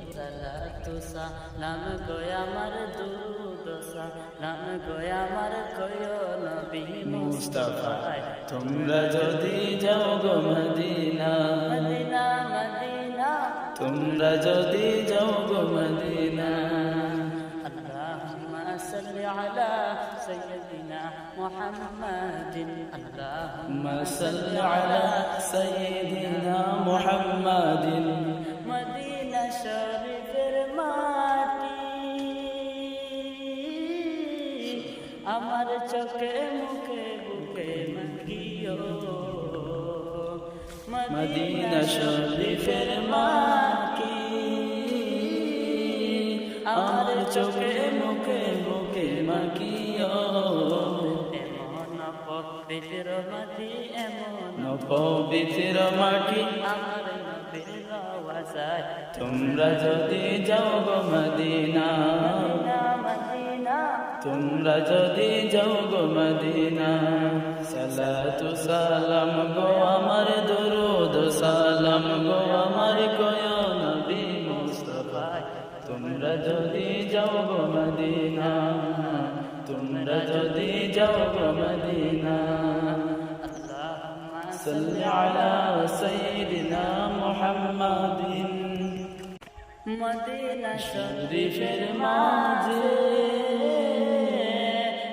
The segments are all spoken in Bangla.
সালাতু সালাম গোয়া আমার দুরুদ সালাম গোয়া আমার কয়ো নবী মুস্তাফা তোমরা যদি যাও গো মদিনা মদিনা মদিনা তোমরা যদি যাও গো মদিনা আল্লাহুম্মা সাল্লি আলা সাইয়্যিদিনা মুহাম্মাদিন আল্লাহুম্মা সাল্লি আলা সাইয়্যিদিনা মুহাম্মাদিন মদিনা শরীফের মাটি আমার চোখে মুখে বুকে মাখিও মদিনা শরীফের মাটি আমার চোখে মুখে বুকে মাখিও এমন পবিত্র মাটি এমন পবিত্র মাটি আমার নবীর রওয়াজায় তোমরা যদি যাও গো মদিনা মদিনা তোমরা যদি যাও গো মদিনা সালাতু সালাম গো আমার দুরুদ সালাম গো আমার কয় নবী মুস্তাফা তোমরা যদি যাও গো মদিনা তোমরা যদি যাও গো মদিনা সাল্লি আলা সাইয়্যিদিনা মুহাম্মাদিন মদিনা শরীফের মাঝে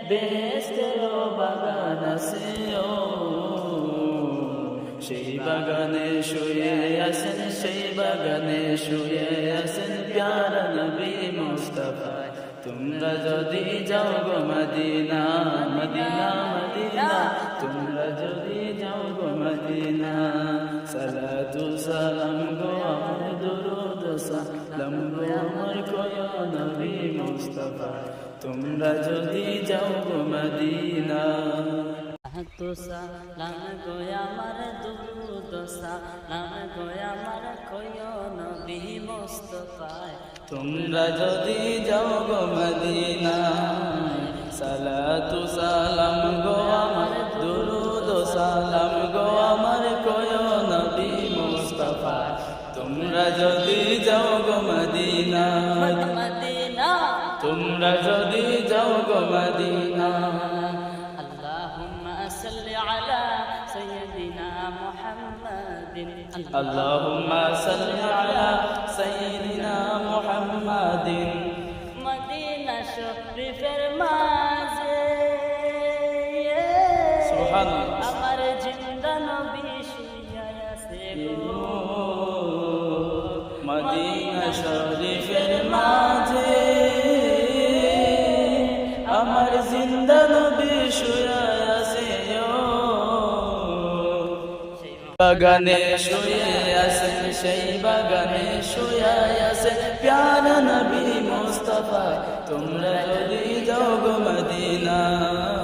বেহেশতের বাগান আছে ও সেই বাগানে শুয়ে আছেন সেই বাগানে শুয়ে আছেন প্যারা নবী মুস্তাফা তোমরা যদি যাও গো মদিনা মদিনা মদিনা তোমরা যদি যাও গো মদিনা সালাতু সালাম গো আমার দুরুদ সালাম গো আমার কয় নবী মুস্তাফা তোমরা যদি যাও গো মদিনা তো সালাম গোয়া আমার দুরুদ সালাম গোয়া আমার কয়ো নবী মুস্তাফা তোমরা যদি যাও গো মদিনা সালাতু সালাম গো আমার দুরুদ সালাম গো আমার কয় নবী মুস্তাফা তোমরা যদি যাও গো মদিনা মদিনা তোমরা যদি যাও গো মদিনা আল্লাহুম্মা সাল্লি আলা সাইয়্যিদিনা মুহাম্মাদিন আল্লাহুম্মা সাল্লি আলা সাইয়্যিদিনা মুহাম্মাদিন মদিনা শরীফের মাঝে সুবহানাল্লাহ আমার জিন্দা নবী শুইয়া আছে গো মদিনা শরীফের মাঝে আমার জিন্দা নবী শুয়ে আছে বাগানে শুয়ে আছেন সেই বাগানে শুয়ে আছেন প্যারা নবী মুস্তাফা তোমরা যদি যাও গো মদিনা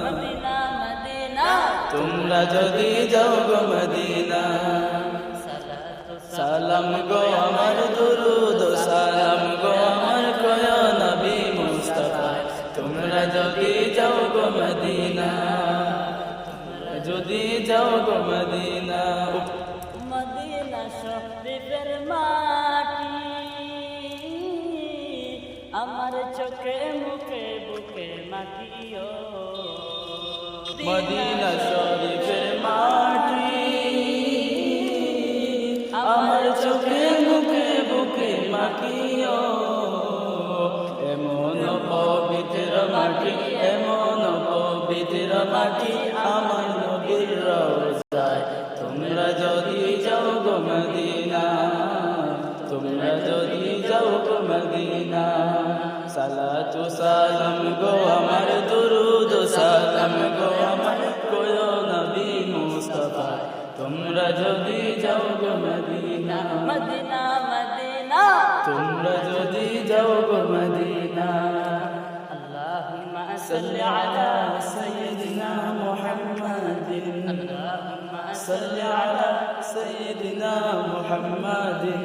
মদিনা মদিনা তোমরা যদি যাও গো মদিনা সালাম গো আমার দুরুদ সালাম গো আমার কয় নবী মুস্তাফা তোমরা যদি যাও গো মদিনা যদি যাও গো মদিনা মদিনা শরীফের মাটি আমার চোখে মুখে বুকে মাখিও মদিনা শরীফের মাটি আমার চোখে মুখে বুকে মাখিও এমন পবিত্র মাটি এমন পবিত্র মাটি আমার নবীর রওজায় তোমরা যদি যাও গো মদিনা তোমরা যদি যাও গো মদিনা সালাতু সালাম গো আমার দুরুদ সালাম গো আমার কয় নবী মুস্তাফা তোমরা যদি যাও গো মদিনা মদিনা মদিনা তোমরা যদি যাও গো মদিনা আল্লাহুম্মা সাল্লি আলা সাইয়্যিদিনা মুহাম্মাদিন আল্লাহুম্মা সাল্লি আলা সাইয়্যিদিনা মুহাম্মাদিন